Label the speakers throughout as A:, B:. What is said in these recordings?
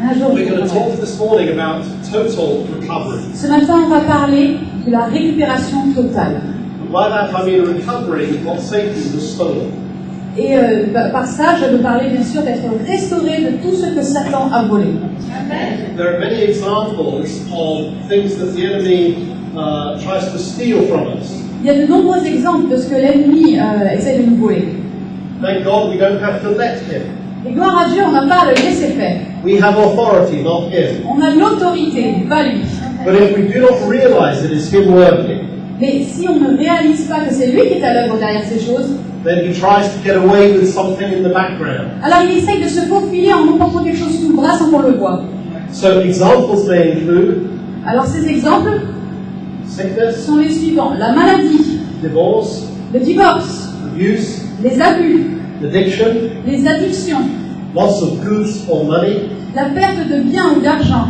A: Un jour,
B: We're going to talk this morning about total recovery.
A: Ce matin, on va parler de la récupération totale.
B: By that I mean recovery of what Satan has stolen.
A: Et par ça, je veux parler bien sûr d'être restauré de tout ce que Satan a volé.
B: There are many examples of things that the enemy tries to steal from us.
A: Il y a de nombreux exemples de ce que l'ennemi essaie de nous voler.
B: Thank God we don't have to let him.
A: Et gloire à Dieu, on n'a pas à le laisser faire.
B: We have authority, not him.
A: On a l'autorité, pas lui.
B: But if we do not realize it is him working,
A: Mais si on ne réalise pas que c'est lui qui est à l'œuvre derrière ces choses,
B: then he tries to get away with something in the background.
A: alors il essaye de se faufiler en nous portant quelque chose sous le bras sans qu'on le voie.
B: So examples may include
A: Alors ces exemples
B: sickness,
A: sont les suivants. La maladie,
B: divorce,
A: le divorce,
B: abuse,
A: les abus,
B: addiction,
A: les addictions,
B: loss of goods or money,
A: la perte de biens ou d'argent,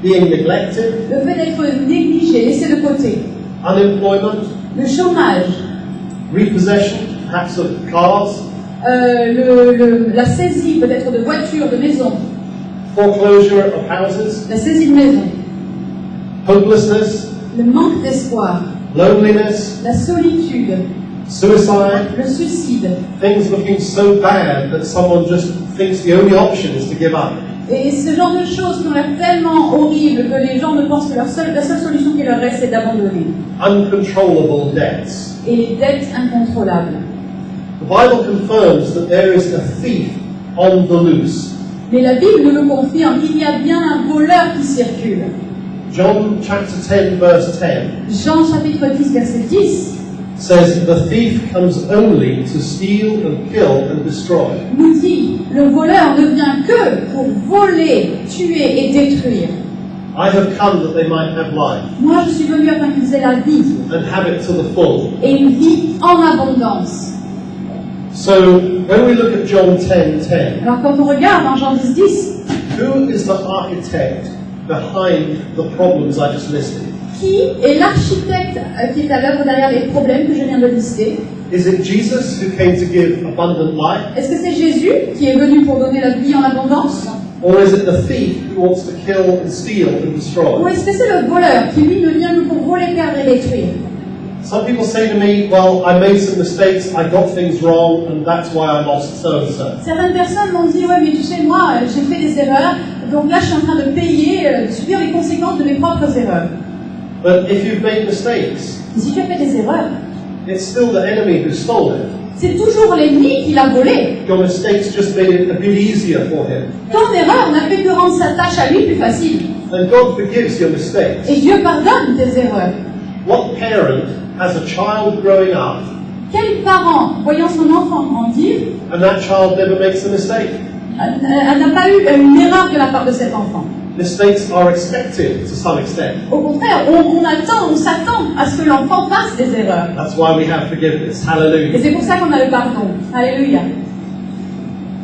B: being neglected,
A: le fait d'être négligé, laissé de côté,
B: unemployment,
A: le chômage,
B: repossession, perhaps of cars,
A: la saisie peut-être de voitures, de maisons,
B: foreclosure of houses,
A: la saisie de maisons,
B: hopelessness,
A: le manque d'espoir,
B: loneliness,
A: la solitude,
B: suicide,
A: le suicide,
B: things looking so bad that someone just thinks the only option is to give up.
A: et ce genre de choses qui ont l'air tellement horribles que les gens ne pensent que la seule solution qui leur reste c'est d'abandonner.
B: Uncontrollable debts.
A: Et les dettes incontrôlables.
B: The Bible confirms that there is a thief on the loose.
A: Mais la Bible nous le confirme, il y a bien un voleur qui circule.
B: John chapter 10 verse 10
A: Jean chapitre 10 verset 10
B: says the thief comes only to steal and kill and destroy.
A: nous dit, le voleur ne vient que pour voler, tuer et détruire.
B: I have come that they might have life
A: Moi je suis venu afin qu'ils aient la vie,
B: and have it to the full.
A: et une vie en abondance.
B: So when we look at John 10:10,
A: Alors quand on regarde en Jean 10 10,
B: who is the architect behind the problems I just listed?
A: qui est l'architecte qui est à l'œuvre derrière les problèmes que je viens de lister?
B: Is it Jesus who came to give abundant life?
A: Est-ce que c'est Jésus qui est venu pour donner la vie en abondance?
B: Or is it the thief who wants to kill and steal and
A: Ou
B: destroy?
A: est-ce que c'est le voleur qui lui ne vient que pour voler, perdre et détruire?
B: Some people say to me, well, I made some mistakes, I got things wrong, and that's why I lost so-and-so.
A: Certaines personnes m'ont dit, ouais mais tu sais moi j'ai fait des erreurs, donc là je suis en train de payer, de subir les conséquences de mes propres erreurs.
B: But if you've made mistakes,
A: Et si tu as fait des erreurs,
B: it's still the enemy who stole it.
A: c'est toujours l'ennemi qui l'a volé.
B: Your mistakes just made it a bit easier for him.
A: Ton erreur n'a fait que rendre sa tâche à lui plus facile.
B: And God forgives your mistakes.
A: Et Dieu pardonne tes erreurs.
B: What parent has a child growing up
A: Quel parent, voyant son enfant grandir,
B: and that child never makes a mistake?
A: n'a pas eu une erreur de la part de cet enfant?
B: Mistakes are expected to some extent.
A: Au contraire, on s'attend à ce que l'enfant fasse des erreurs.
B: That's why we have forgiveness.
A: Et
B: Hallelujah.
A: c'est pour ça qu'on a le pardon. Alléluia.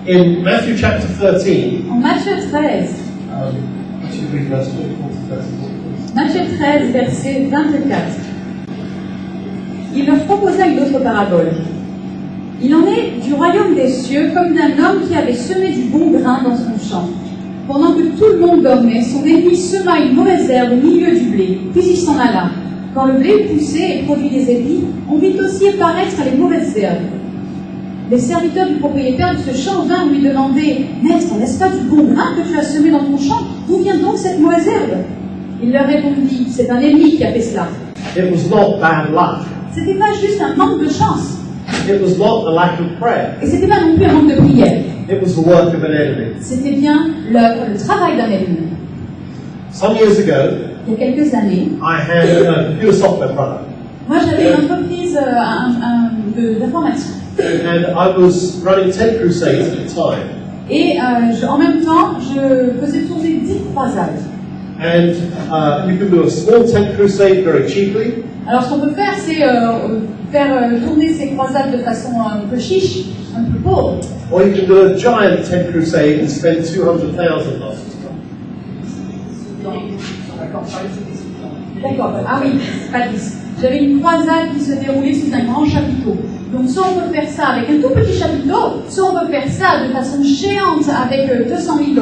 B: In Matthew chapter 13,
A: En Matthieu 13,
B: actually read verse 24 to 34, please.
A: Matthieu 13, verset 24. Il leur proposa une autre parabole. Il en est du royaume des cieux comme d'un homme qui avait semé du bon grain dans son champ. Pendant que tout le monde dormait, son ennemi sema une mauvaise herbe au milieu du blé, puis il s'en alla. Quand le blé poussait et produit des épis, on vit aussi apparaître les mauvaises herbes. Les serviteurs du propriétaire de ce champ vinrent lui demander « Maître, n'est-ce pas du bon grain que tu as semé dans ton champ? D'où vient donc cette mauvaise herbe ?» Il leur répondit « C'est un ennemi qui a fait cela.
B: It was not bad luck.
A: C'était pas juste un manque de chance.
B: It was not a lack of prayer.
A: Et c'était pas non plus un manque de prière.
B: It was the work of an enemy.
A: C'était bien le travail d'un ennemi.
B: Some years ago,
A: Il y a quelques années,
B: I had a computer software product,
A: moi j'avais une entreprise d'informatique.
B: and I was running 10 crusades at the time.
A: Et en même temps, je faisais tourner 10 croisades.
B: And you can do a small tent crusade very cheaply,
A: Alors ce qu'on peut faire, c'est faire tourner ces croisades de façon un peu chiche, un peu pauvre.
B: or you can do a giant tent crusade and spend $200,000.
A: D'accord, ah oui, pas 10. J'avais une croisade qui se déroulait sous un grand chapiteau. Donc soit on peut faire ça avec un tout petit chapiteau, soit on peut faire ça de façon géante avec $200,000.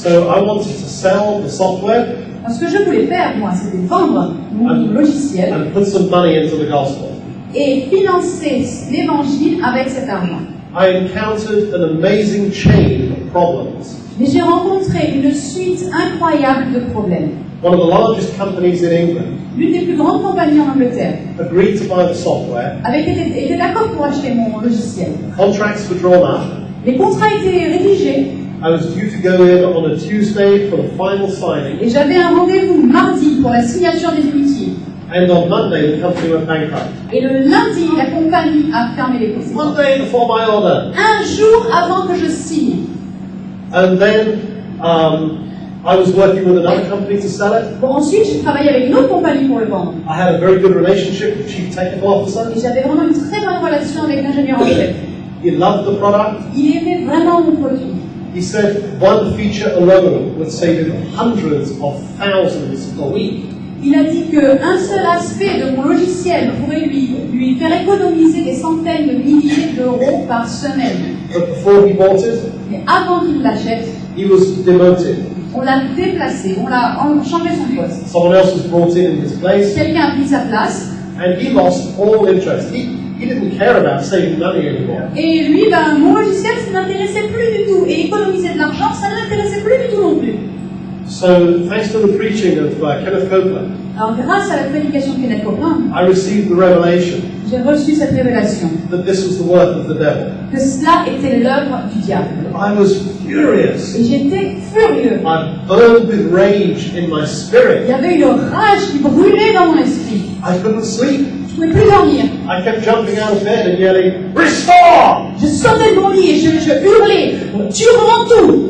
B: So I wanted to sell the software
A: Alors, ce que je voulais faire, moi, c'était vendre mon logiciel
B: and put some money into the gospel.
A: et financer l'évangile avec cet argent.
B: I encountered an amazing chain of problems.
A: Mais j'ai rencontré une suite incroyable de problèmes.
B: One of the largest companies in England
A: L'une des plus grandes compagnies en Angleterre
B: agreed to buy the software.
A: était d'accord pour acheter mon logiciel.
B: Contracts were drawn up.
A: Les contrats étaient rédigés
B: I was due to go in on a Tuesday for the final signing,
A: et j'avais un rendez-vous mardi pour la signature des héritiers.
B: and on Monday the company went bankrupt.
A: Et le lundi, la compagnie a fermé les portes.
B: One day before my order.
A: Un jour avant que je signe.
B: And then I was working with another company to sell it.
A: Bon, ensuite, j'ai travaillé avec une autre compagnie pour le vendre.
B: I had a very good relationship with the Chief Technical Officer.
A: Et j'avais vraiment une très bonne relation avec l'ingénieur en chef.
B: He loved the product.
A: Il aimait vraiment mon produit.
B: He said one feature alone would save him hundreds of thousands a week.
A: Il a dit qu'un seul aspect de mon logiciel pourrait lui faire économiser des centaines de milliers d'euros par semaine.
B: But before he bought it,
A: Mais avant qu'il l'achète,
B: he was demoted.
A: on l'a déplacé, on a changé son poste.
B: Someone else was brought in his place,
A: Quelqu'un a pris sa place,
B: and he lost all interest. He didn't care about saving money anymore.
A: et lui, mon logiciel, ça ne l'intéressait plus du tout. Et économiser de l'argent, ça ne l'intéressait plus du tout non plus.
B: So, thanks to the preaching of Kenneth Copeland,
A: Alors, grâce à la prédication de Kenneth Copeland,
B: I received the revelation
A: j'ai reçu cette révélation
B: that this was the work of the devil.
A: que cela était l'œuvre du diable.
B: I was furious.
A: Et j'étais furieux.
B: I burned with rage in my
A: Il
B: spirit.
A: y avait une rage qui brûlait dans mon esprit.
B: I couldn't sleep.
A: Je ne pouvais plus dormir.
B: I kept jumping out of bed and yelling, "Restore!"
A: Je sortais de mon lit et je hurlais, tu rends tout.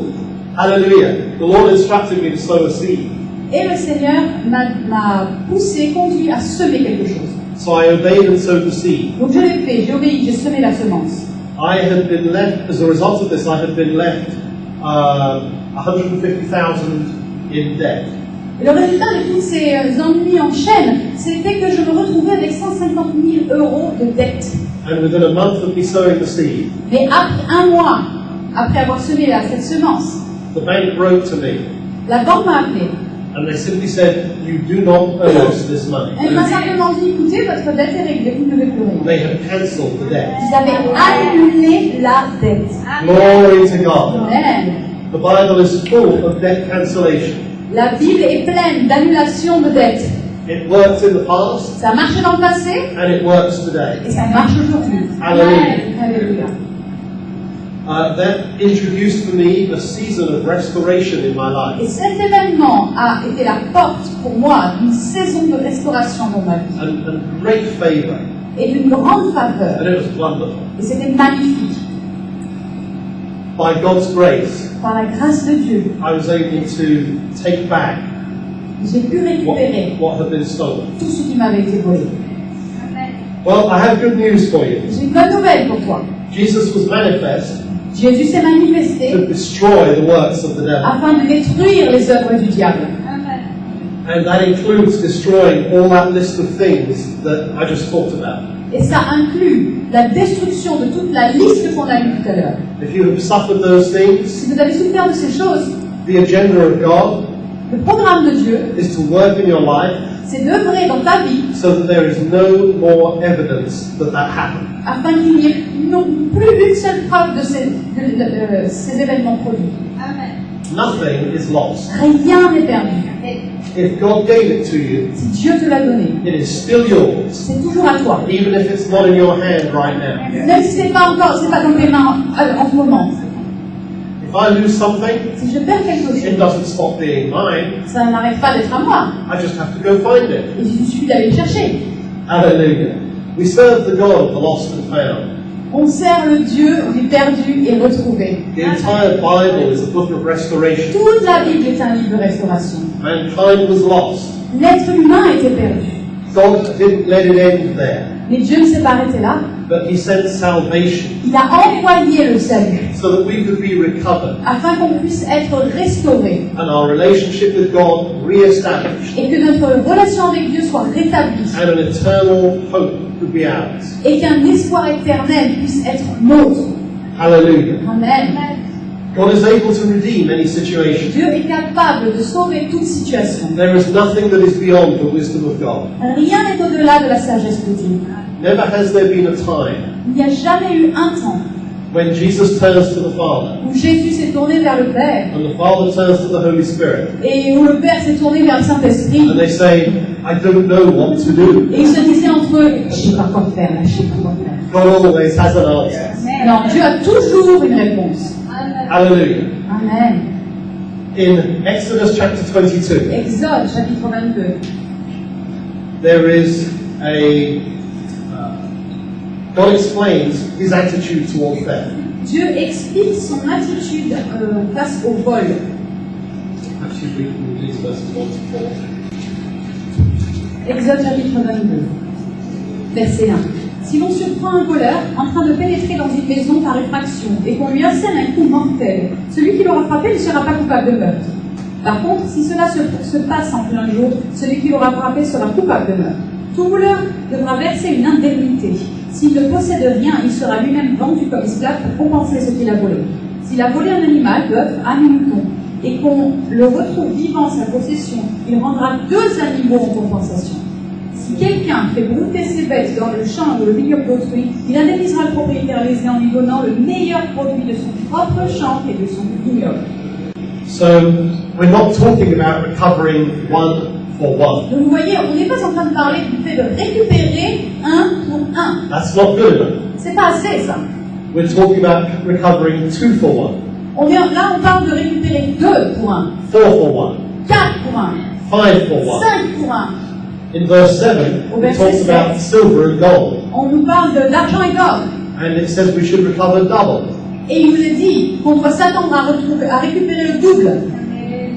B: Hallelujah. The Lord instructed me to sow a seed.
A: Et le Seigneur m'a poussé, conduit à semer quelque chose.
B: So I obeyed and sowed the seed.
A: Donc je l'ai fait, j'ai obéi, j'ai semé la semence.
B: I had been left, as a result of this, I had been left 150,000 in debt.
A: Et le résultat de tous ces ennuis en chaîne, c'était que je me retrouvais avec 150 000 euros de dette.
B: And within a month of me sowing the seed,
A: Mais après un mois, après avoir semé cette semence,
B: the bank wrote to me
A: la banque m'a appelé.
B: and they simply said, "You do not owe us this money."
A: Elle m'a simplement dit, écoutez, votre dette est réglée, vous ne devez plus rien.
B: They had cancelled the debt.
A: Ils avaient annulé la dette.
B: Glory to God.
A: Amen.
B: The Bible is full of debt cancellation.
A: La Bible est pleine d'annulation de dettes.
B: It worked in the past
A: Ça a marché dans le passé
B: and it works today.
A: et ça marche aujourd'hui.
B: Hallelujah.
A: Alléluia.
B: That introduced for me a season of restoration in my
A: Et
B: life
A: cet événement a été la porte pour moi d'une saison de restauration dans ma vie
B: and great favor.
A: et d'une grande faveur.
B: And it was wonderful.
A: Et c'était magnifique.
B: By God's grace,
A: Par la grâce de Dieu,
B: I was able to take back
A: j'ai pu récupérer
B: what had been stolen.
A: tout ce qui m'avait été volé.
B: Well, I have good news for you.
A: J'ai une bonne nouvelle pour toi.
B: Jesus was manifest
A: Jésus s'est manifesté
B: to destroy the works of the devil.
A: afin de détruire les œuvres du diable.
B: And that includes destroying all that list of things that I just talked about.
A: Et ça inclut la destruction de toute la liste qu'on a lue tout à l'heure.
B: If you have suffered those things,
A: Si vous avez souffert de ces choses,
B: the agenda of God
A: le programme de Dieu,
B: is to work in your life
A: c'est d'œuvrer dans ta vie
B: so that there is no more evidence that that happened.
A: afin qu'il n'y ait non plus une seule preuve de ces événements produits.
B: Nothing is lost.
A: Rien n'est perdu.
B: If God gave it to you,
A: Si Dieu te l'a donné,
B: it is still yours,
A: c'est toujours à toi.
B: even if it's not in your hand right now.
A: Même si c'est pas dans tes mains en ce moment.
B: If I lose something,
A: Si je perds quelque
B: it
A: chose,
B: doesn't stop being mine.
A: ça n'arrête pas d'être à moi.
B: I just have to go find it.
A: Et il suffit d'aller le chercher.
B: Hallelujah. We serve the God of the lost and found.
A: On sert le Dieu du perdu et retrouvé.
B: The entire Bible is a book of restoration.
A: Toute la Bible est un livre de restauration.
B: Mankind was lost.
A: L'être humain était perdu.
B: God didn't let it end there,
A: Mais Dieu ne s'est pas arrêté là.
B: but He sent salvation
A: Il a envoyé le salut
B: so that we could be recovered
A: afin qu'on puisse être restauré
B: and our relationship with God re-established
A: et que notre relation avec Dieu soit rétablie
B: and an eternal hope could be ours.
A: et qu'un espoir éternel puisse être nôtre.
B: Hallelujah.
A: Amen.
B: God is able to redeem any situation.
A: Dieu est capable de sauver toute situation.
B: There is nothing that is beyond the wisdom of God.
A: Rien n'est au-delà de la sagesse de Dieu.
B: Never has there been a time
A: Il n'y a jamais eu un temps
B: when Jesus turns to the Father
A: où Jésus s'est tourné vers le Père
B: and the Father turns to the Holy Spirit
A: et où le Père s'est tourné vers le Saint-Esprit
B: and they say, I don't know what to do.
A: et ils se disaient entre eux, je sais pas quoi faire là, je sais pas quoi faire.
B: God always has an answer.
A: Non, Dieu a toujours une réponse.
B: Hallelujah.
A: Amen.
B: In Exodus chapter 22,
A: Exode chapitre 22.
B: there is God explains his attitude toward theft.
A: Dieu explique son attitude face au vol.
B: Actually, we can read verses 1 to 4.
A: Exode chapitre 22, verset 1. Si l'on surprend un voleur en train de pénétrer dans une maison par effraction et qu'on lui assène un coup mortel, celui qui l'aura frappé ne sera pas coupable de meurtre. Par contre, si cela se passe en plein jour, celui qui l'aura frappé sera coupable de meurtre. Tout voleur devra verser une indemnité. S'il ne possède rien, il sera lui-même vendu comme esclave pour compenser ce qu'il a volé. S'il a volé un animal, bœuf, âne ou mouton, et qu'on le retrouve vivant en sa possession, il rendra 2 animaux en compensation. Si quelqu'un fait brouter ses bêtes dans le champ ou le milieu d'autrui, il indemnisera le propriétaire lésé en lui donnant le meilleur produit de son propre champ et de son vignoble.
B: So, we're not talking about recovering one for one.
A: Donc vous voyez, on n'est pas en train de parler du fait de récupérer un pour un.
B: That's not good enough.
A: C'est pas assez ça.
B: We're talking about recovering 2 for 1,
A: Là, on parle de récupérer 2 pour 1,
B: 4 for 1,
A: 4 pour 1,
B: 5 for 1.
A: 5 pour 1.
B: In verse 7, it talks about silver and gold.
A: On nous parle d'argent et d'or.
B: And it says we should recover double.
A: Et il nous est dit qu'on doit s'attendre à récupérer le double.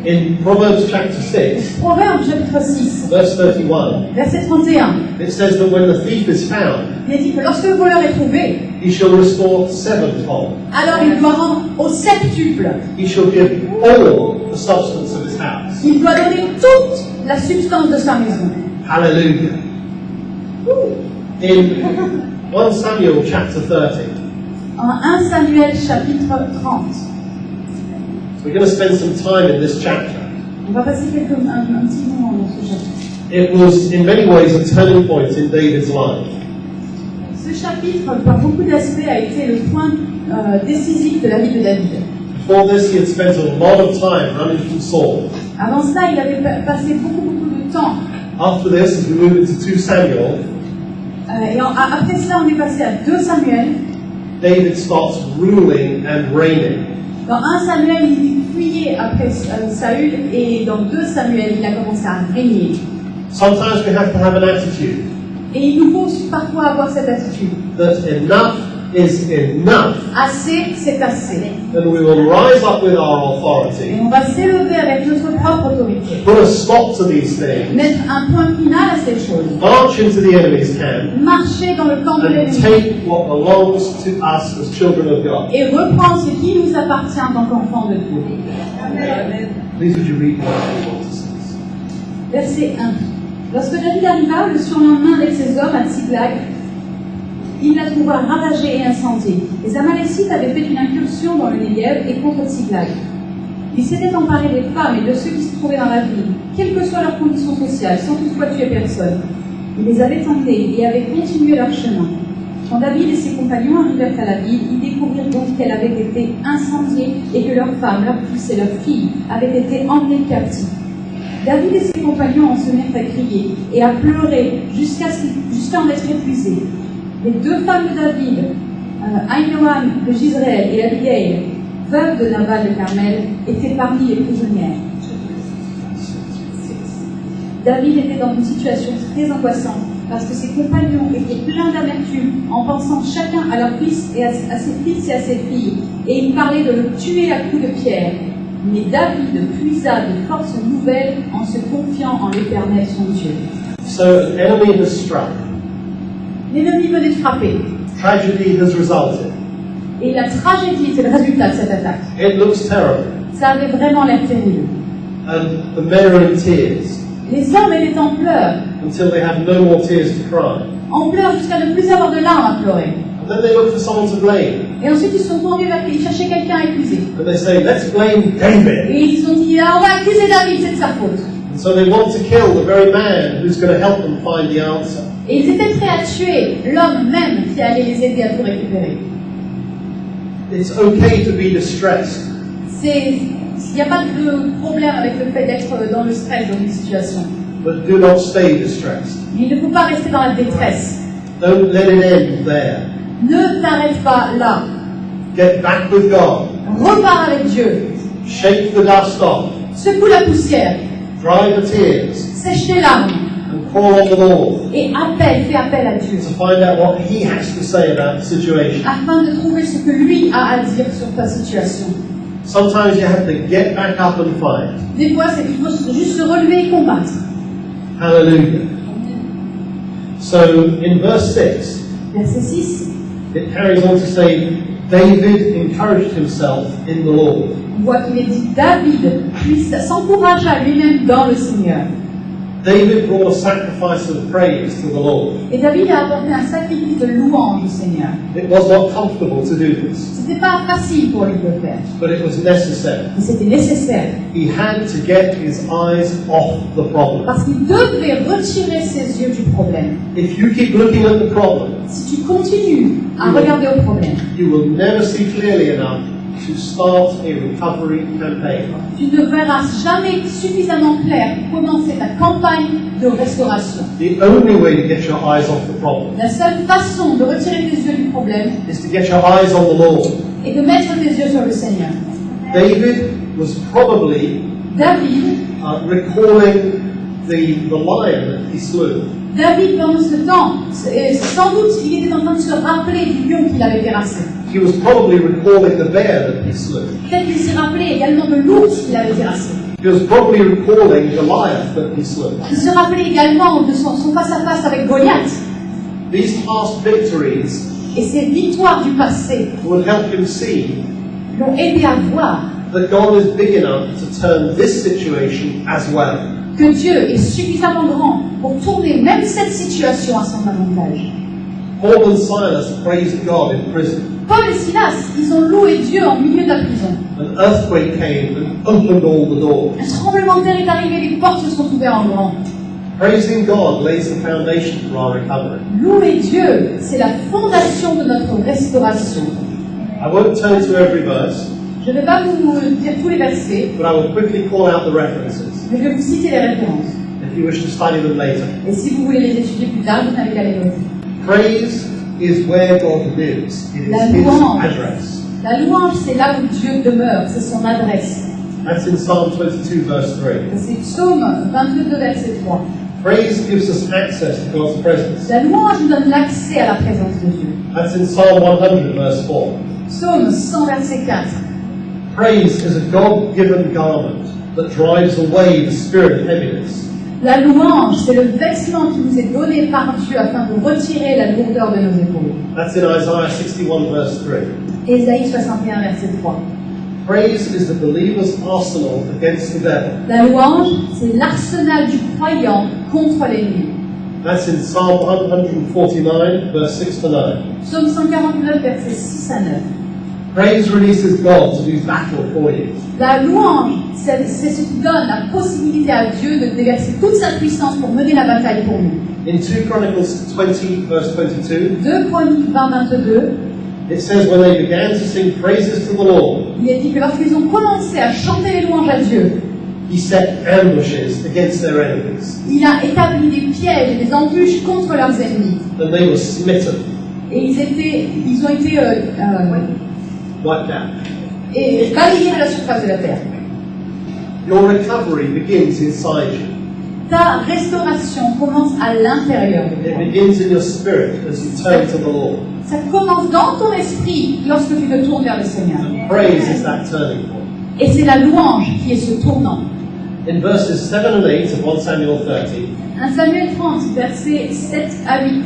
B: In Proverbs chapter 6,
A: Proverbe chapitre 6,
B: verse 31,
A: verset 31.
B: it says that when the thief is found,
A: Il est dit que lorsque le voleur est trouvé,
B: he shall restore 7-fold.
A: alors il doit rendre au septuple.
B: He shall give all the substance of his house.
A: Il doit donner toute la substance de sa maison.
B: Hallelujah. In 1 Samuel chapter 30,
A: En 1 Samuel chapitre 30.
B: we're going to spend some time in this chapter.
A: On va passer un petit moment dans ce chapitre.
B: It was in many ways a turning point in David's life.
A: Ce chapitre, par beaucoup d'aspects, a été le point décisif de la vie de David.
B: Before this, he had spent a lot of time running from Saul.
A: Avant cela, il avait passé beaucoup de temps.
B: After this, as we move into 2 Samuel,
A: Après cela, on est passé à 2 Samuel.
B: David starts ruling and reigning.
A: Dans 1 Samuel, il fuyait après Saül, et dans 2 Samuel, il a commencé à régner.
B: Sometimes we have to have an attitude
A: Et il nous faut parfois avoir cette attitude.
B: that enough is enough.
A: Assez, c'est assez.
B: And we will rise up with our
A: Et
B: authority,
A: on va s'élever avec notre propre autorité.
B: put a stop to these things,
A: Mettre un point final à ces choses.
B: march into the enemy's camp,
A: Marcher dans le camp de
B: and
A: l'ennemi.
B: take what belongs to us as children of God.
A: Et reprendre ce qui nous appartient en tant qu'enfants de Dieu.
B: Please would you read verses 1 to 6?
A: Verset 1. Lorsque David arriva le surlendemain avec ses hommes à Tsiglag, il la trouva ravagée et incendiée. Les Amalécites avaient fait une incursion dans le Negev et contre Tsiglag. Ils s'étaient emparés des femmes et de ceux qui se trouvaient dans la ville, quelle que soit leur condition sociale, sans toutefois tuer personne. Ils les avaient emmenés et avaient continué leur chemin. Quand David et ses compagnons arrivèrent à la ville, ils découvrirent donc qu'elle avait été incendiée et que leurs femmes, leurs fils et leurs filles avaient été emmenés captifs. David et ses compagnons en se mirent à crier et à pleurer jusqu'à en être épuisés. Les 2 femmes de David, Aïnoam de Gisraël et Abigail, veuve de Nabal de Carmel, étaient parmi les prisonnières. David était dans une situation très angoissante parce que ses compagnons étaient pleins d'amertume en pensant chacun à leur fils et à ses fils et à ses filles, et ils parlaient de le tuer à coups de pierre. Mais David puisa de forces nouvelles en se confiant en l'Éternel son Dieu.
B: So an enemy has struck.
A: L'ennemi venait de frapper,
B: Tragedy has resulted.
A: et la tragédie était le résultat de cette attaque.
B: It looks terrible.
A: Ça avait vraiment l'air terrible.
B: And the men are in tears
A: Les hommes étaient en pleurs
B: until they have no more tears to cry.
A: jusqu'à ne plus avoir de larmes à pleurer.
B: then they look for someone to blame.
A: Et ensuite, ils sont tournés vers ils cherchaient quelqu'un à accuser.
B: And they say, let's blame David.
A: Et ils ont dit, ah, on va accuser David, c'est de sa faute.
B: And so they want to kill the very man who's going to help them find the answer.
A: Et ils étaient prêts à tuer l'homme même qui allait les aider à tout récupérer.
B: It's okay to be distressed.
A: Il n'y a pas de problème avec le fait d'être dans le stress dans une situation.
B: But do not stay distressed.
A: Mais il ne faut pas rester dans la détresse.
B: Don't let it end there.
A: Ne t'arrête pas là.
B: Get back with God.
A: Repars avec Dieu.
B: Shake the dust off.
A: Secoue la poussière.
B: Dry the tears.
A: Sèche tes larmes.
B: And call on the Lord
A: Et fais appel à Dieu.
B: to find out what He has to say about the situation.
A: Afin de trouver ce que lui a à dire sur ta situation.
B: Sometimes you have to get back up and fight.
A: Des fois, il faut juste se relever et combattre.
B: Hallelujah. So in verse 6,
A: Verset 6,
B: it carries on to say, David encouraged himself in the Lord.
A: on voit qu'il est dit David s'encouragea lui-même dans le Seigneur.
B: David brought a sacrifice of praise to the Lord.
A: Et David a apporté un sacrifice de louange au Seigneur.
B: It was not comfortable to do this,
A: C'était pas facile pour lui de le faire,
B: but it was necessary.
A: mais c'était nécessaire.
B: He had to get his eyes off the problem.
A: Parce qu'il devait retirer ses yeux du problème.
B: If you keep looking at the problem,
A: Si tu continues à regarder au problème,
B: you will never see clearly enough to start a recovery campaign.
A: tu ne verras jamais suffisamment clair pour commencer ta campagne de restauration.
B: The only way to get your eyes off the problem
A: La seule façon de retirer tes yeux du problème
B: is to get your eyes on the Lord.
A: est de mettre tes yeux sur le Seigneur.
B: David was probably
A: David,
B: recalling the lion that he slew.
A: David pendant ce temps, sans doute il était en train de se rappeler du lion qu'il avait terrassé.
B: He was probably recalling the bear that he slew.
A: Peut-être qu'il s'est rappelé également de l'ours qu'il avait terrassé.
B: He was probably recalling Goliath that he slew.
A: Il se rappelait également de son face-à-face avec Goliath.
B: These past victories
A: Et ces victoires du passé
B: would help him see
A: l'ont aidé à voir
B: that God is big enough to turn this situation as well.
A: que Dieu est suffisamment grand pour tourner même cette situation à son avantage.
B: Paul and Silas praised God in prison.
A: Paul et Silas, ils ont loué Dieu en milieu de la prison.
B: An earthquake came and opened all the doors.
A: Un tremblement de terre est arrivé, les portes se sont ouvertes en grand.
B: Praising God lays the foundation for our recovery.
A: Louer Dieu, c'est la fondation de notre restauration.
B: I won't turn to every verse,
A: Je ne vais pas vous dire tous les versets,
B: but I will quickly call out the references
A: mais je vais vous citer les références.
B: if you wish to study them later.
A: Et si vous voulez les étudier plus tard, vous n'avez qu'à les noter.
B: Praise is where God lives. It
A: La
B: is His
A: louange.
B: address.
A: La louange, c'est là où Dieu demeure, c'est son adresse.
B: That's in Psalm 22, verse 3.
A: C'est Psaume 22, verset 3.
B: Praise gives us access to God's presence.
A: La louange nous donne l'accès à la présence de Dieu.
B: That's in Psalm 100, verse 4.
A: Psaume 100, verset 4.
B: Praise is a God-given garment that drives away the spirit of heaviness.
A: La louange, c'est le vêtement qui nous est donné par Dieu afin de retirer la lourdeur de nos épaules.
B: That's in Isaiah 61, verse 3.
A: Ésaïe 61, verset 3.
B: Praise is the believer's arsenal against the devil.
A: La louange, c'est l'arsenal du croyant contre l'ennemi.
B: That's in Psalm 149, verse 6 to 9.
A: Psaume 149, verset 6 à 9.
B: Praise releases God to do battle for you.
A: La louange, c'est ce qui donne la possibilité à Dieu de déverser toute sa puissance pour mener la bataille pour nous.
B: In 2 Chronicles 20, verse 22,
A: 2 Chroniques 20, 22,
B: it says, when they began to sing praises to the Lord,
A: il est dit que lorsqu'ils ont commencé à chanter les louanges à Dieu,
B: He set ambushes against their enemies,
A: il a établi des pièges et des embûches contre leurs ennemis.
B: and they were smitten,
A: Et ils ont été
B: wiped out.
A: et balayés de la surface de la terre.
B: Your recovery begins inside you.
A: Ta restauration commence à l'intérieur de
B: It
A: toi.
B: begins in your spirit as you turn to the Lord.
A: Ça commence dans ton esprit lorsque tu te tournes vers le Seigneur.
B: Praise is that turning point.
A: Et c'est la louange qui est ce tournant.
B: In verses 7 and 8 of 1 Samuel 30,
A: 1 Samuel 30, versets 7 à 8.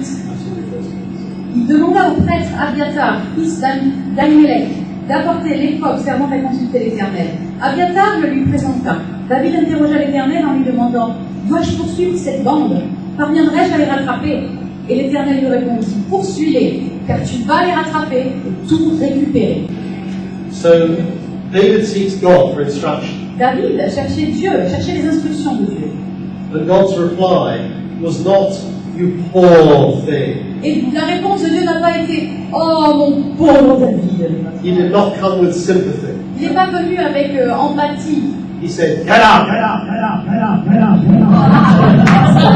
A: Il demanda au prêtre Abiathar, fils d'Ahimelech, d'apporter l'éphod servant à consulter l'Éternel. Abiathar le lui présenta. David interrogea l'Éternel en lui demandant, dois-je poursuivre cette bande? Parviendrai-je à les rattraper? Et l'Éternel lui répondit, poursuis-les, car tu vas les rattraper et tout récupérer.
B: So David seeks God for instruction.
A: David cherchait Dieu, cherchait les instructions de Dieu.
B: And God's reply was not, "You poor thing."
A: Et la réponse de Dieu n'a pas été « Oh mon pauvre David ».
B: He did not come with sympathy.
A: Il n'est pas venu avec empathie.
B: He said, "Get up, get up, get up, get up, get up, get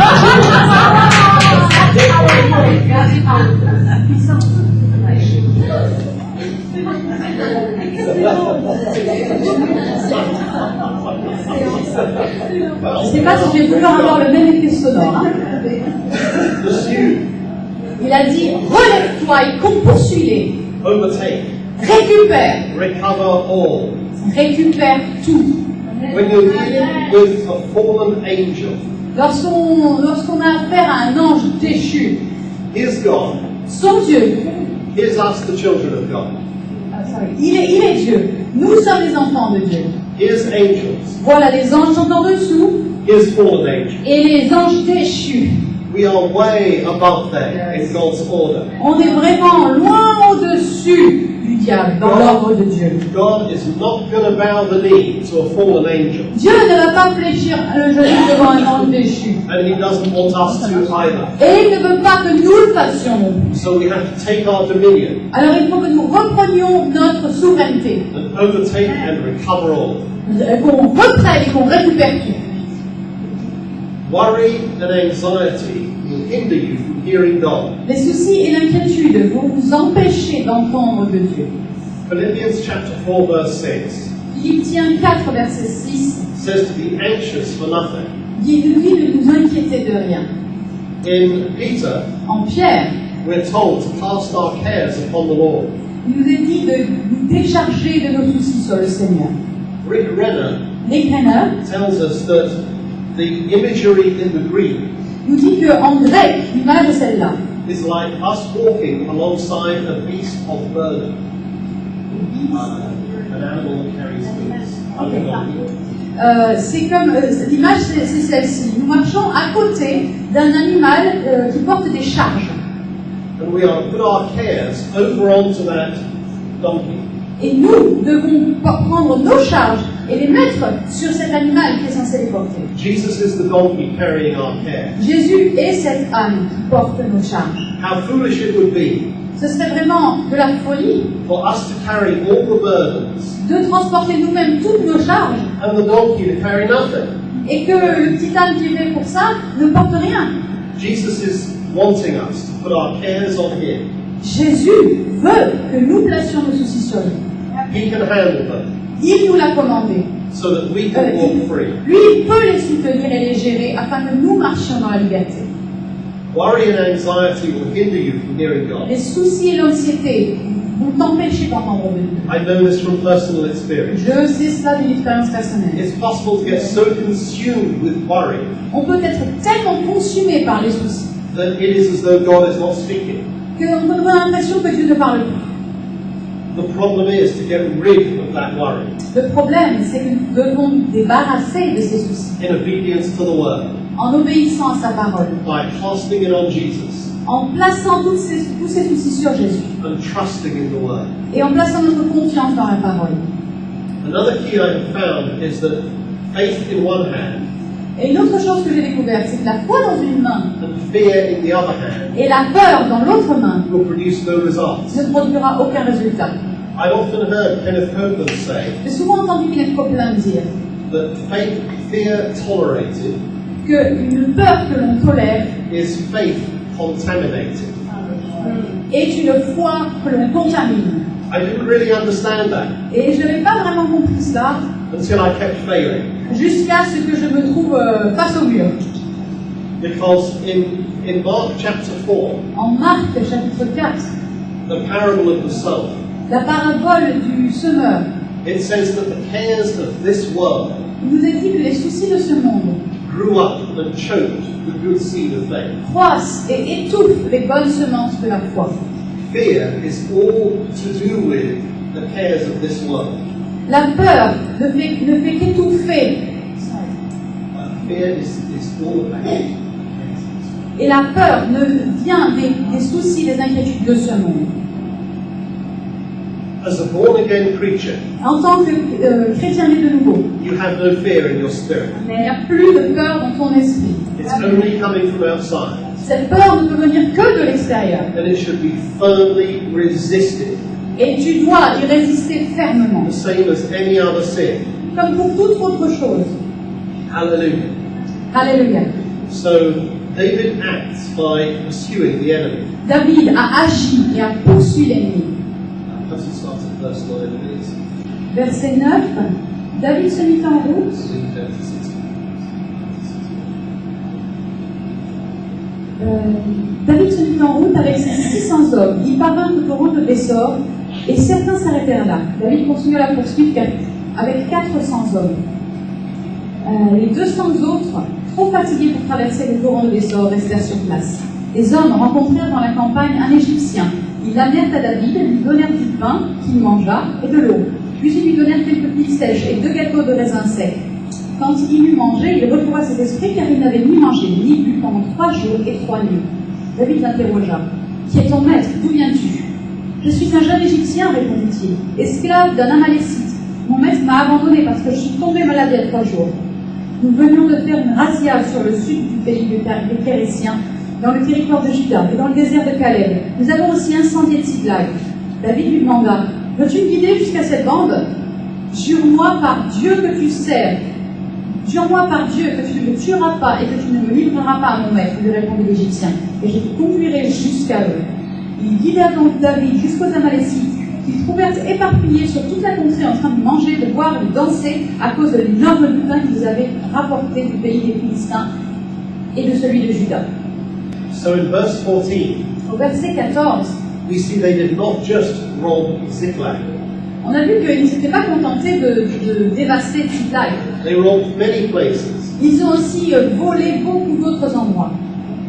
A: Je ne sais pas si je vais pouvoir avoir le même effet sonore. Hein.
B: Pursue,
A: Il a dit « Relève-toi et poursuis-les.
B: overtake,
A: Récupère.
B: recover all."
A: Récupère tout.
B: When you're dealing with a fallen angel,
A: Lorsqu'on a affaire à un ange déchu,
B: here's God.
A: son Dieu,
B: Here's us, the children of God.
A: il est Dieu. Nous sommes les enfants de Dieu.
B: Here's angels.
A: Voilà, les anges sont en dessous
B: Here's fallen angels.
A: et les anges déchus.
B: We are way above them in God's order.
A: On est vraiment loin au-dessus du diable dans l'ordre de Dieu.
B: God is not going to bow the knee to a fallen angel.
A: Dieu ne va pas fléchir le genou devant un ange déchu.
B: And He doesn't want us to either.
A: Et il ne veut pas que nous le fassions non plus.
B: So we have to take our dominion
A: Alors il faut que nous reprenions notre souveraineté.
B: and overtake and recover all.
A: Qu'on reprenne et qu'on récupère tout.
B: Worry and anxiety will hinder you from hearing God.
A: Les soucis et l'inquiétude vont vous empêcher d'entendre de Dieu.
B: Philippians chapter 4 verse 6
A: Philippiens 4, verset 6,
B: says to be anxious for nothing.
A: dit de ne nous inquiéter de rien.
B: In Peter,
A: En Pierre,
B: we're told to cast our cares upon the Lord.
A: il nous est dit de nous décharger de nos soucis sur le Seigneur.
B: Rick Renner
A: L'écrivain
B: tells us that the imagery in the Greek
A: nous dit qu'en grec, l'image est celle-là.
B: is like us walking alongside a beast of burden. An animal that carries goods.
A: C'est comme l'image, c'est celle-ci. Nous marchons à côté d'un animal qui porte des charges.
B: And we are to put our cares over onto that donkey.
A: Et nous devons prendre nos charges et les mettre sur cet animal qui est censé les porter.
B: Jesus is the donkey carrying our cares.
A: Jésus est cet âne qui porte nos charges.
B: How foolish it would be
A: Ce serait vraiment de la folie
B: for us to carry all the burdens
A: de transporter nous-mêmes toutes nos charges
B: and the donkey to carry nothing.
A: et que le petit âne qui est fait pour ça ne porte rien.
B: Jesus is wanting us to put our cares on Him.
A: Jésus veut que nous placions nos soucis sur lui.
B: He can handle them
A: Il nous l'a commandé.
B: so that we can walk free.
A: Lui, il peut les soutenir et les gérer afin que nous marchions dans la liberté.
B: Worry and anxiety will hinder you from hearing God.
A: Les soucis et l'anxiété vont t'empêcher d'entendre de Dieu.
B: I know this from personal experience.
A: Je sais cela d'une expérience personnelle.
B: It's possible to get so consumed with worry
A: On peut être tellement consumé par les soucis
B: that it is as though God is not speaking.
A: qu'on peut avoir l'impression que Dieu ne parle plus.
B: The problem is to get rid of that worry
A: Le problème, c'est que nous devons nous débarrasser de ces soucis
B: in obedience to the Word
A: en obéissant à sa parole,
B: by casting it on Jesus
A: en plaçant tous ces soucis sur Jésus
B: and trusting in the Word.
A: et en plaçant notre confiance dans la parole.
B: Another key I have found is that faith in one hand
A: Et une autre chose que j'ai découverte, c'est que la foi dans une main
B: and fear in the other hand
A: et la peur dans l'autre main
B: will produce no results.
A: ne produira aucun résultat.
B: I've often heard Kenneth Copeland say
A: J'ai souvent entendu Kenneth Copeland dire
B: that fear tolerated
A: qu'une peur que l'on tolère
B: is faith contaminated.
A: est une foi que l'on contamine.
B: I didn't really understand that
A: Et je n'avais pas vraiment compris cela
B: until I kept failing.
A: jusqu'à ce que je me trouve face au mur.
B: Because in Mark chapter 4,
A: En Marc chapitre 4,
B: the parable of the sower,
A: la parabole du semeur,
B: it says that the cares of this world
A: il nous est dit que les soucis de ce monde
B: grew up and choked the good seed of faith.
A: croissent et étouffent les bonnes semences de la foi.
B: Fear is all to do with the cares of this world.
A: La peur ne fait qu'étouffer.
B: Fear is all about
A: Et la peur ne vient des soucis, des inquiétudes de ce monde.
B: As a born-again creature,
A: En tant que chrétien né de nouveau,
B: you have no fear in your spirit.
A: il n'y a plus de peur dans ton esprit.
B: It's only coming from outside,
A: Cette peur ne peut venir que de l'extérieur.
B: and it should be firmly resisted,
A: Et tu dois y résister fermement,
B: the same as any other sin.
A: comme pour toute autre chose.
B: Hallelujah.
A: Alléluia.
B: So, David acts by pursuing the enemy.
A: David a agi et a poursuivi l'ennemi.
B: Perhaps it starts at verse 9, please.
A: Verset 9. David se mit en route. David se mit en route avec ses 600 hommes. Il parvint au torrent de Bessor et certains s'arrêtèrent là. David continua la poursuite avec 400 hommes. Les 200 autres, trop fatigués pour traverser le torrent de Bessor, restèrent sur place. Les hommes rencontrèrent dans la campagne un Égyptien. Ils l'amenèrent à David, lui donnèrent du pain qu'il mangea et de l'eau. Puis ils lui donnèrent quelques billes sèches et 2 gâteaux de raisin secs. Quand il eut mangé, il retrouva ses esprits car il n'avait ni mangé ni bu pendant 3 jours et 3 nuits. David l'interrogea. Qui est ton maître? D'où viens-tu? Je suis un jeune Égyptien, répondit-il, esclave d'un Amalécite. Mon maître m'a abandonné parce que je suis tombé malade il y a 3 jours. Nous venions de faire une razzia sur le sud du pays des Kéréciens, dans le territoire de Juda et dans le désert de Caleb. Nous avons aussi incendié Tsiglag. David lui demanda, veux-tu me guider jusqu'à cette bande? Jure-moi par Dieu que tu sers. Jure-moi par Dieu que tu ne me tueras pas et que tu ne me livreras pas à mon maître, lui répondit l'Égyptien, et je te conduirai jusqu'à eux. Il guida donc David jusqu'aux Amalécites, qu'ils trouvèrent éparpillés sur toute la contrée en train de manger, de boire et de danser à cause de l'énorme butin qu'ils avaient rapporté du pays des Philistins et de celui de Juda.
B: So in verse 14,
A: Au verset 14,
B: we see they did not just rob Ziklag.
A: on a vu qu'ils ne s'étaient pas contentés de dévaster Tsiglag.
B: They robbed many places.
A: Ils ont aussi volé beaucoup d'autres endroits.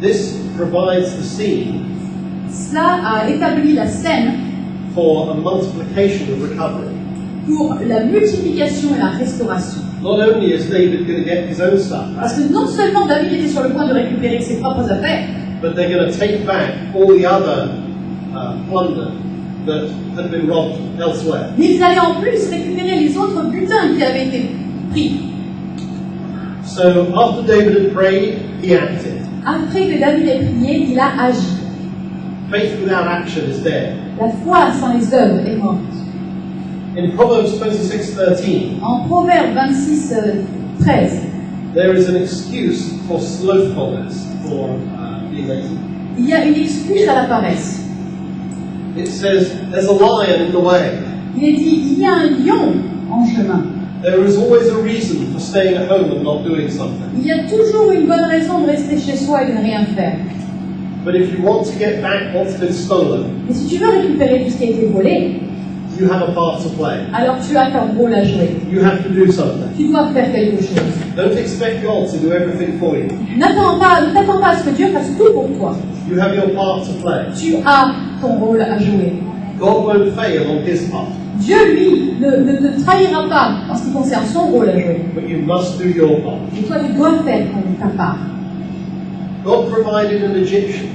B: This provides the scene
A: Cela a établi la scène
B: for a multiplication of recovery.
A: pour la multiplication et la restauration.
B: Not only is David going to get his own stuff back,
A: Parce que non seulement David était sur le point de récupérer ses propres affaires,
B: but they're going to take back all the other plunder that had been robbed elsewhere.
A: mais ils allaient en plus récupérer les autres butins qui avaient été pris.
B: So after David had prayed, he acted.
A: Après que David ait prié, il a agi.
B: Faith without action is dead.
A: La foi sans les œuvres est morte.
B: In Proverbs 26:13,
A: En Proverbe 26, 13,
B: there is an excuse for slothfulness, for being lazy.
A: il y a une excuse à la paresse.
B: It says, there's a lion in the way.
A: Il est dit, il y a un lion en chemin.
B: There is always a reason for staying at home and not doing something.
A: Il y a toujours une bonne raison de rester chez soi et de ne rien faire.
B: But if you want to get back what's been stolen,
A: Mais si tu veux récupérer tout ce qui a été volé,
B: you have a part to play.
A: alors tu as ton rôle à jouer.
B: You have to do something.
A: Tu dois faire quelque chose.
B: Don't expect God to do everything for you.
A: Ne t'attends pas à ce que Dieu fasse tout pour toi.
B: You have your part to play.
A: Tu as ton rôle à jouer.
B: God won't fail on his part,
A: Dieu, lui, ne te trahira pas en ce qui concerne son rôle à jouer.
B: but you must do your part.
A: Et toi, tu dois faire ta part.
B: God provided an Egyptian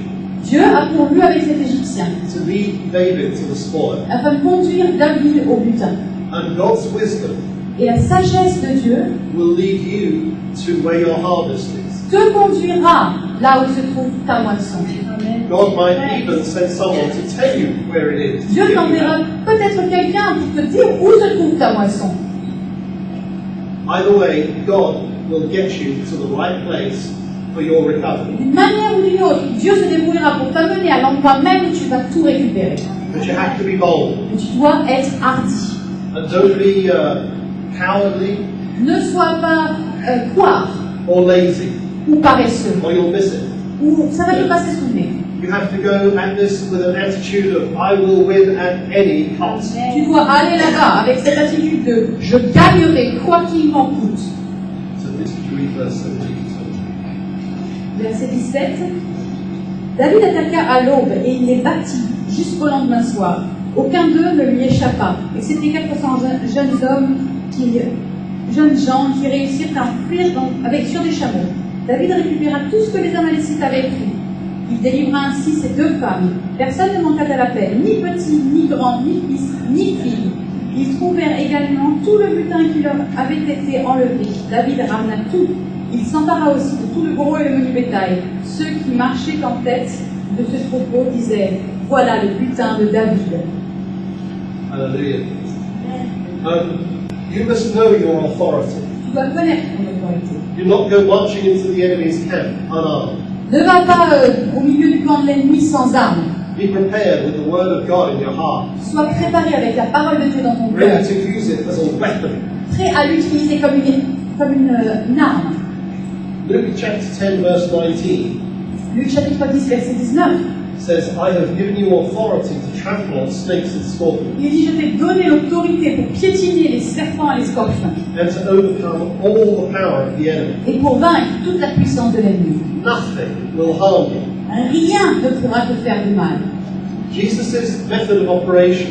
A: Dieu a pourvu avec cet Égyptien
B: to lead David to the spoil.
A: afin de conduire David au butin.
B: And God's wisdom
A: Et la sagesse de Dieu
B: will lead you to where your harvest is.
A: te conduira là où se trouve ta moisson.
B: God might even send someone to tell you where it is.
A: Dieu t'enverra peut-être quelqu'un pour te dire où se trouve ta moisson.
B: Either way, God will get you to the right place for your recovery.
A: D'une manière ou d'une autre, Dieu se débrouillera pour t'amener à l'endroit même où tu vas tout récupérer.
B: But you have to be bold.
A: Mais tu dois être hardi.
B: And don't be cowardly
A: Ne sois pas couard
B: or lazy,
A: ou paresseux,
B: or you'll miss it.
A: ou ça va te passer sous le nez.
B: You have to go at this with an attitude of, I will win at any cost.
A: Tu dois aller là-bas avec cette attitude de je gagnerai quoi qu'il m'en coûte.
B: So this is read verse 17.
A: Verset 17. David attaqua à l'aube et il les battit jusqu'au lendemain soir. Aucun d'eux ne lui échappa. Et c'était 400 jeunes gens qui réussirent à fuir sur des chameaux. David récupéra tout ce que les Amalécites avaient pris. Il délivra ainsi ces deux femmes. Personne ne manqua à l'appel, ni petit, ni grand, ni fils, ni fille. Ils trouvèrent également tout le butin qui leur avait été enlevé. David ramena tout. Il s'empara aussi de tout le gros et le menu bétail. Ceux qui marchaient en tête de ce troupeau disaient « Voilà le butin de David. »
B: Hallelujah. You must know your authority.
A: Tu dois connaître ton autorité.
B: Do not go marching into the enemy's camp unarmed.
A: Ne va pas au milieu du camp de l'ennemi sans armes.
B: Be prepared with the word of God in your heart,
A: Sois préparé avec la parole de Dieu dans ton cœur,
B: ready to use it as a weapon.
A: prêt à l'utiliser comme une arme.
B: Luke chapter 10 verse 19
A: Luc chapitre 10, verset 19.
B: says, I have given you authority to trample on snakes and scorpions
A: Il dit, je t'ai donné l'autorité pour piétiner les serpents et les scorpions
B: and to overcome all the power of the enemy.
A: et pour vaincre toute la puissance de l'ennemi.
B: Nothing will harm you.
A: Rien ne pourra te faire du mal.
B: Jesus' method of operation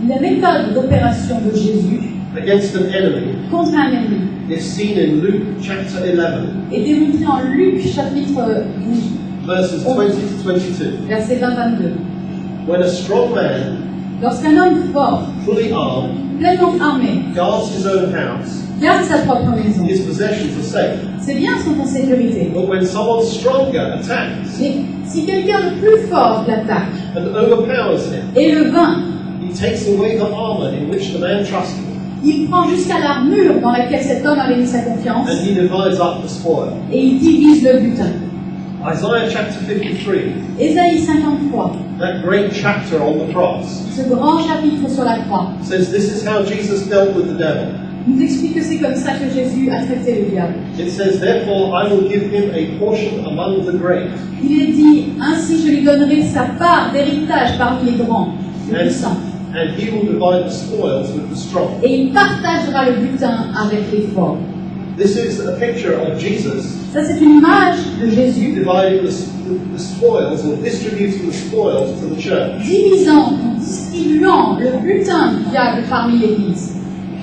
A: La méthode d'opération de Jésus
B: against an enemy
A: contre un ennemi
B: is seen in Luke chapter 11
A: est démontrée en Luc chapitre 12,
B: verses 20 to 22.
A: verset 20-22.
B: When a strong man,
A: Lorsqu'un homme fort,
B: fully armed,
A: pleinement armé,
B: guards his own house,
A: garde sa propre maison,
B: his possessions are safe.
A: ses biens sont en sécurité.
B: But when someone stronger attacks
A: Mais si quelqu'un de plus fort l'attaque
B: and overpowers him,
A: et le vainc,
B: he takes away the armor in which the man trusted,
A: il prend jusqu'à l'armure dans laquelle cet homme avait mis sa confiance
B: and he divides up the spoil.
A: et il divise le butin.
B: Isaiah chapter 53,
A: Ésaïe 53,
B: that great chapter on the cross,
A: ce grand chapitre sur la croix,
B: says this is how Jesus dealt with the devil.
A: nous explique que c'est comme ça que Jésus a traité le diable.
B: It says, therefore I will give him a portion among the great,
A: Il est dit, ainsi je lui donnerai sa part d'héritage parmi les grands, les puissants,
B: and he will divide the spoils with the strong.
A: et il partagera le butin avec les forts.
B: This is a picture of Jesus
A: Ça c'est une image de Jésus
B: dividing the spoils or distributing the spoils to the church.
A: divisant, distribuant le butin du diable parmi l'Église.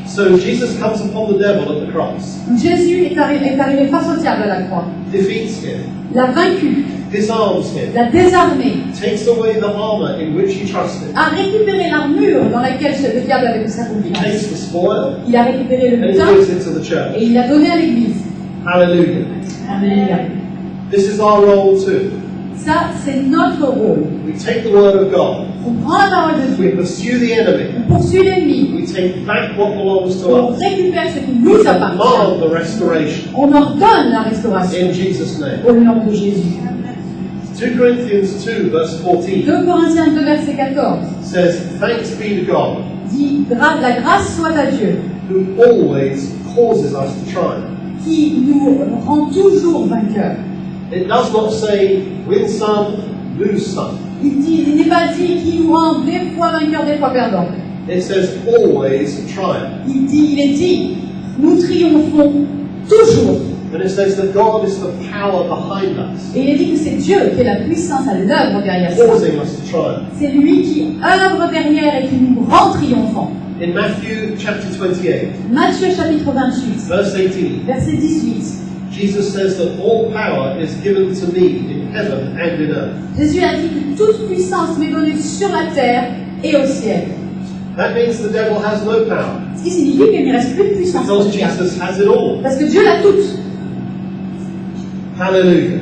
B: So Jesus comes upon the devil at the cross,
A: Donc Jésus est arrivé face au diable à la croix,
B: defeats him,
A: l'a vaincu,
B: disarms him,
A: l'a désarmé,
B: takes away the armor in which he trusted.
A: a récupéré l'armure dans laquelle le diable avait mis sa
B: He
A: confiance.
B: takes the spoil
A: Il a récupéré le
B: and he
A: butin
B: gives it to the church.
A: et il l'a donné à l'Église.
B: Hallelujah.
A: Alléluia.
B: This is our role too.
A: Ça, c'est notre rôle.
B: We take the word of God.
A: On prend la parole de
B: We
A: Dieu,
B: pursue the enemy.
A: on poursuit l'ennemi,
B: We take back what belongs to
A: on
B: us.
A: récupère ce qui
B: We
A: nous appartient.
B: command the restoration
A: On ordonne la restauration
B: in Jesus' name.
A: au nom de Jésus.
B: 2 Corinthians 2 verse 14
A: 2 Corinthiens 2, verset 14
B: says, thanks be to God
A: dit la grâce soit à Dieu
B: who always causes us to triumph.
A: qui nous rend toujours vainqueurs.
B: It does not say win some, lose some.
A: Il n'est pas dit qu'il nous rend des fois vainqueurs, des fois perdants.
B: It says always triumph.
A: Il est dit, nous triomphons toujours.
B: And it says that God is the power behind us,
A: Et il est dit que c'est Dieu qui est la puissance à l'œuvre derrière ça.
B: causing us to triumph.
A: C'est lui qui œuvre derrière et qui nous rend triomphants.
B: In Matthew chapter 28,
A: Matthieu chapitre 28,
B: verse 18,
A: verset 18.
B: Jesus says that all power is given to me in heaven and in earth.
A: Jésus a dit que toute puissance m'est donnée sur la terre et au ciel.
B: That means the devil has no power,
A: Ce qui signifie qu'il ne reste plus de puissance pour
B: because
A: le diable.
B: Jesus has it all.
A: Parce que Dieu l'a toute.
B: Hallelujah.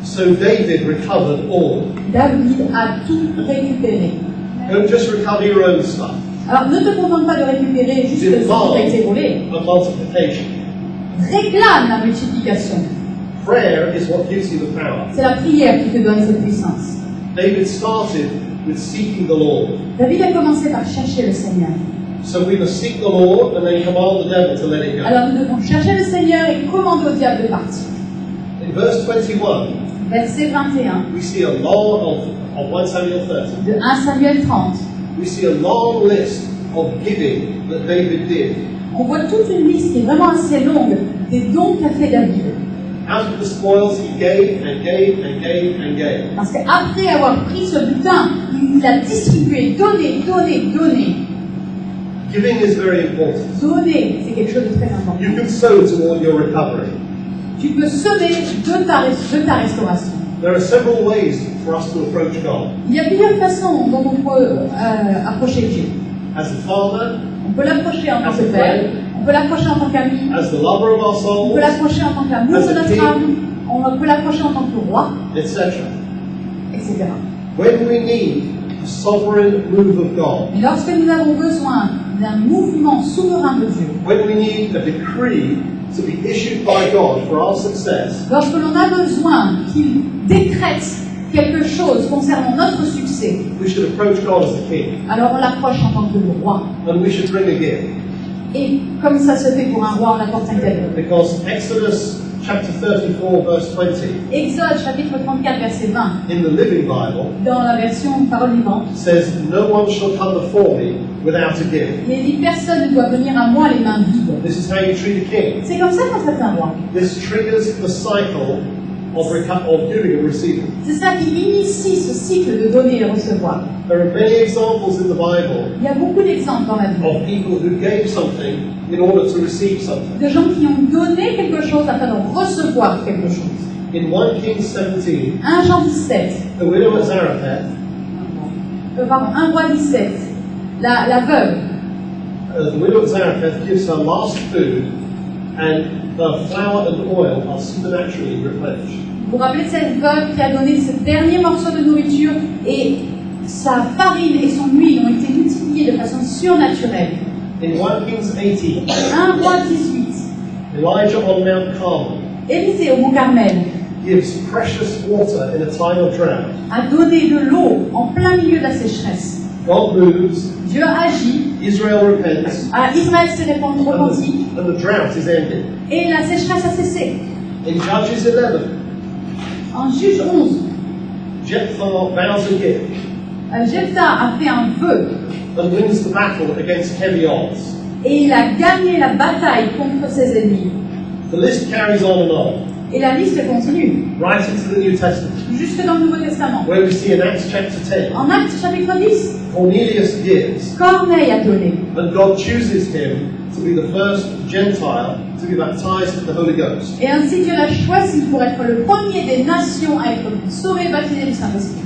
B: So David recovered all.
A: David a tout récupéré.
B: Don't just recover your own stuff.
A: Alors ne te contente pas de récupérer juste ce qui t'a été volé.
B: A multiplication.
A: Réclame la multiplication.
B: Prayer is what gives you the power.
A: C'est la prière qui te donne cette puissance.
B: David started with seeking the Lord.
A: David a commencé par chercher le Seigneur.
B: So we must seek the Lord and then command the devil to let it go.
A: Alors nous devons chercher le Seigneur et commander au diable de partir.
B: In verse 21,
A: Verset 21
B: we see a long of 1 Samuel 30.
A: de 1 Samuel 30.
B: We see a long list of giving that David did.
A: On voit toute une liste qui est vraiment assez longue des dons qu'a fait David.
B: Out of the spoils, he gave and gave and gave and gave.
A: Parce qu'après avoir pris ce butin, il l'a distribué, donné.
B: Giving is very important.
A: Donner, c'est quelque chose de très important.
B: You can sow toward your recovery.
A: Tu peux semer de ta restauration.
B: There are several ways for us to approach God.
A: Il y a plusieurs façons dont on peut approcher Dieu.
B: As a father,
A: On peut l'approcher en tant que père, on peut l'approcher en tant qu'ami,
B: as the lover of our
A: on
B: souls,
A: peut l'approcher en tant qu'amour
B: As
A: de
B: a
A: notre
B: king.
A: âme, on peut l'approcher en tant que roi,
B: etc.
A: etc.
B: When we need a sovereign move of God,
A: Mais lorsque nous avons besoin d'un mouvement souverain de Dieu,
B: when we need a decree to be issued by God for our success,
A: lorsque l'on a besoin qu'il décrète quelque chose concernant notre succès,
B: we should approach God as the king,
A: alors on l'approche en tant que le roi.
B: and we should bring a gift.
A: Et comme ça se fait pour un roi, on apporte un cadeau.
B: Because Exodus chapter 34 verse 20
A: Exode chapitre 34 verset 20,
B: in the Living Bible
A: dans la version parole vivante,
B: says, "No one shall come before me without a gift."
A: il dit personne ne doit venir à moi les mains vides.
B: This is how you treat a king.
A: C'est comme ça qu'on traite un roi.
B: This triggers the cycle of giving and receiving.
A: C'est ça qui initie ce cycle de donner et recevoir.
B: There are many examples in the Bible
A: Il y a beaucoup d'exemples dans la Bible
B: of people who gave something in order to receive something.
A: de gens qui ont donné quelque chose afin de recevoir quelque chose.
B: In 1 Kings 17,
A: 1 Jean 17,
B: the widow at Zarephath,
A: 1 Roi 17, la veuve,
B: the widow at Zarephath gives her last food, and the flour and oil are supernaturally replenished.
A: vous vous rappelez de cette veuve qui a donné ce dernier morceau de nourriture et sa farine et son huile ont été multipliées de façon surnaturelle.
B: In 1 Kings 18,
A: 1 Roi 18,
B: Elijah on Mount Carmel
A: Élisée au Mont Carmel
B: gives precious water in a time of drought.
A: a donné de l'eau en plein milieu de la sécheresse.
B: God moves,
A: Dieu agit,
B: Israel repents,
A: Israël s'est repenti
B: and the drought is ended.
A: et la sécheresse a cessé.
B: In Judges 11,
A: En Juge 11,
B: Jephthah vows a gift
A: Jephthah a fait un vœu
B: and wins the battle against heavy odds.
A: et il a gagné la bataille contre ses ennemis.
B: The list carries on and on,
A: Et la liste continue,
B: right into the New Testament,
A: jusque dans le Nouveau Testament.
B: where we see in Acts chapter 10,
A: En Actes chapitre 10,
B: Cornelius gives,
A: Corneille a donné.
B: and God chooses him to be the first Gentile to be baptized with the Holy Ghost.
A: Et ainsi Dieu l'a choisi pour être le premier des nations à être sauvé, baptisé du Saint-Esprit.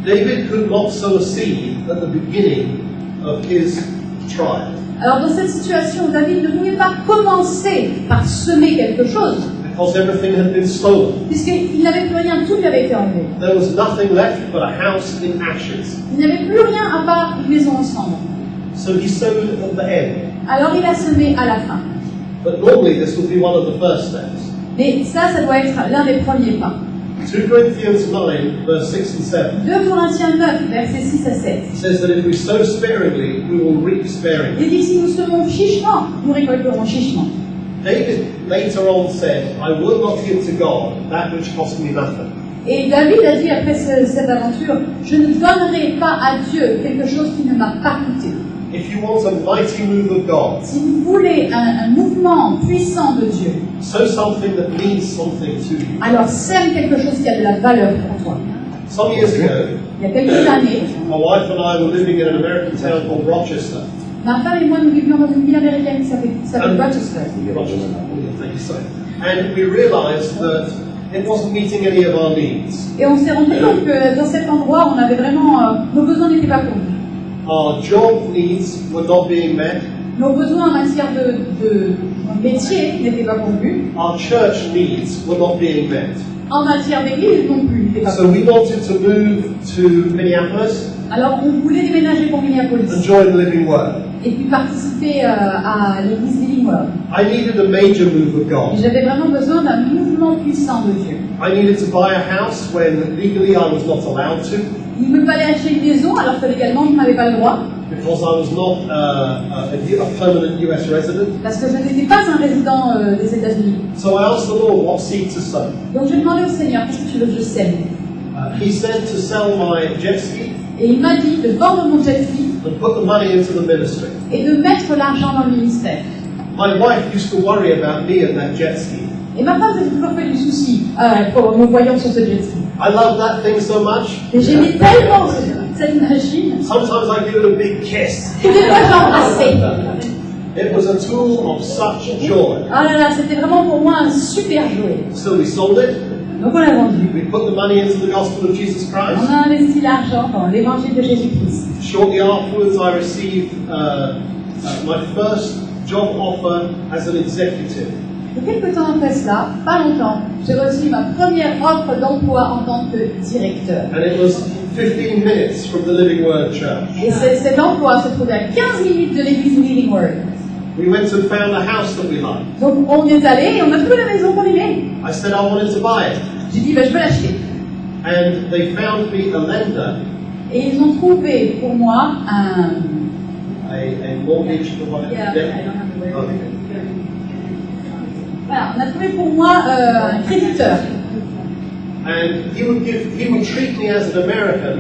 B: David could not sow a seed at the beginning of his trial,
A: Alors dans cette situation, David ne pouvait pas commencer par semer quelque chose,
B: because everything had been stolen.
A: puisqu'il n'avait plus rien, tout lui avait été enlevé.
B: There was nothing left but a house in ashes.
A: Il n'y avait plus rien à part une maison en cendres.
B: So he sowed at the end.
A: Alors il a semé à la fin.
B: But normally this would be one of the first steps.
A: Mais ça doit être l'un des premiers pas.
B: 2 Corinthians 9, verse 6 and 7
A: 2 Corinthiens 9, versets 6 à 7.
B: says that if we sow sparingly, we will reap sparingly.
A: Il dit si nous semons chichement, nous récolterons chichement.
B: David later on said, "I will not give to God that which cost me nothing."
A: Et David a dit après cette aventure, je ne donnerai pas à Dieu quelque chose qui ne m'a pas coûté.
B: If you want a mighty move of God,
A: Si vous voulez un mouvement puissant de Dieu,
B: sow something that means something to you.
A: alors sème quelque chose qui a de la valeur pour toi.
B: Some years ago,
A: Il y a quelques années,
B: my wife and I were living in an American town called Rochester.
A: ma femme et moi nous vivions dans une ville américaine qui s'appelle Rochester.
B: Rochester. Thank you, sorry. And we realized that it wasn't meeting any of our needs.
A: Et on s'est rendu compte que dans cet endroit, on avait vraiment nos besoins n'étaient pas pourvus.
B: Our job needs were not being met.
A: Nos besoins en matière de métier n'étaient pas pourvus.
B: Our church needs were not being met.
A: En matière d'église non plus n'étaient pas
B: So
A: pourvus.
B: we wanted to move to Minneapolis
A: Alors on voulait déménager pour
B: and
A: Minneapolis
B: join the Living Word.
A: et puis participer à l'église Living Word.
B: I needed a major move of
A: Et
B: God.
A: j'avais vraiment besoin d'un mouvement puissant de Dieu.
B: I needed to buy a house when legally I was not allowed to,
A: Il me fallait acheter une maison alors que légalement je n'avais pas le droit
B: because I was not a permanent US resident.
A: parce que je n'étais pas un résident des États-Unis.
B: So I asked the Lord what seed to sow.
A: Donc j'ai demandé au Seigneur qu'est-ce que tu veux que je sème.
B: He said to sell my jet ski
A: Et il m'a dit de vendre mon jet ski
B: and put the money into the ministry.
A: et de mettre l'argent dans le ministère.
B: My wife used to worry about me and that jet ski.
A: Et ma femme s'est toujours fait du souci pour me voyant sur ce jet ski.
B: I love that thing so much.
A: Et j'aimais tellement cette machine
B: Sometimes I give it a big kiss.
A: que des fois j'embrassais.
B: It was a tool of such joy.
A: Ah là là, c'était vraiment pour moi un super jouet.
B: So we sold it,
A: Donc on l'a vendu.
B: We put the money into the gospel of Jesus
A: On
B: Christ.
A: a investi l'argent dans l'évangile de Jésus-Christ.
B: Shortly afterwards, I received my first job offer as an executive.
A: Et quelques temps après cela, pas longtemps, j'ai reçu ma première offre d'emploi en tant que directeur.
B: And it was 15 minutes from the Living Word Church.
A: Et cet emploi se trouvait à 15 minutes de l'église Living Word.
B: We went and found a house that we liked.
A: Donc on y est allé et on a trouvé la maison qu'on aimait.
B: I said I wanted to buy it.
A: J'ai dit, je veux l'acheter.
B: And they found me a lender,
A: Et ils ont trouvé pour moi un...
B: a mortgage provider.
A: Yeah, I don't have the word. Voilà, on a trouvé pour moi un créditeur.
B: And he would treat me as an American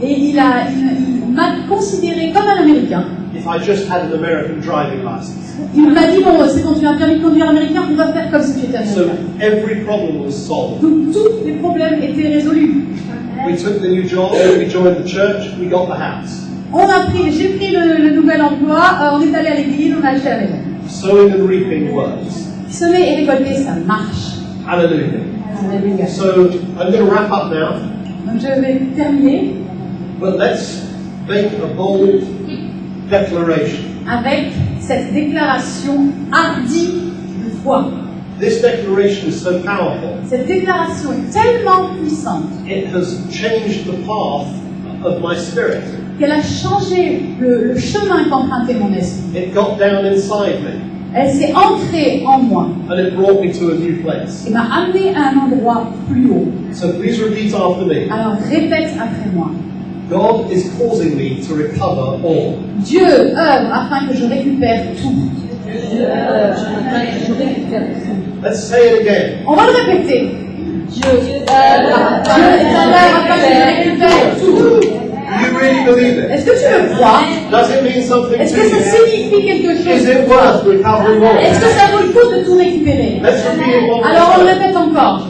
A: Et il m'a considéré comme un Américain.
B: if I just had an American driving license.
A: Il m'a dit, bon, c'est quand tu as un permis de conduire américain, on va faire comme si tu étais
B: So
A: américain.
B: every problem was solved.
A: Donc tous les problèmes étaient résolus.
B: We took the new job, we joined the church, we got the house.
A: J'ai pris le nouvel emploi, on est allé à l'église, on a acheté la maison.
B: Sowing and reaping works.
A: Semer et récolter, ça marche.
B: Hallelujah.
A: Alléluia.
B: So I'm going to wrap up now,
A: Donc je vais terminer
B: but let's make a bold declaration.
A: avec cette déclaration hardie de foi.
B: This declaration is so powerful.
A: Cette déclaration est tellement puissante
B: It has changed the path of my spirit.
A: qu'elle a changé le chemin qu'empruntait mon esprit.
B: It got down inside me
A: Elle s'est ancrée en moi
B: and it brought me to a new place.
A: et m'a amené à un endroit plus haut.
B: So please repeat after me.
A: Alors répète après moi.
B: God is causing me to recover all.
A: Dieu œuvre afin que je récupère tout.
B: Let's say it again.
A: On va le répéter. Dieu est à l'œuvre afin que je récupère tout.
B: Do you really believe it?
A: Est-ce que tu le crois?
B: Does it mean something
A: Est-ce
B: to
A: que ça
B: you?
A: signifie quelque
B: Is
A: chose?
B: it worth recovering
A: Est-ce que
B: all?
A: ça vaut le coup de tout récupérer?
B: Let's repeat it one
A: Alors on le
B: more time.
A: répète encore.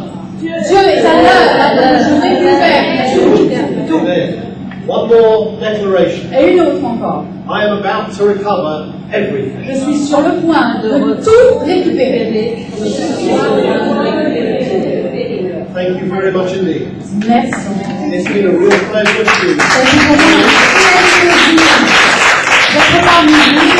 A: Dieu est à l'œuvre afin que je récupère tout.
B: Amen. One more declaration.
A: Et une autre encore.
B: I am about to recover
A: Je
B: everything.
A: suis sur le point de tout récupérer.
B: Thank you very much indeed.
A: Merci.
B: It's been a real pleasure to
A: C'est vraiment un plaisir d'être parmi vous.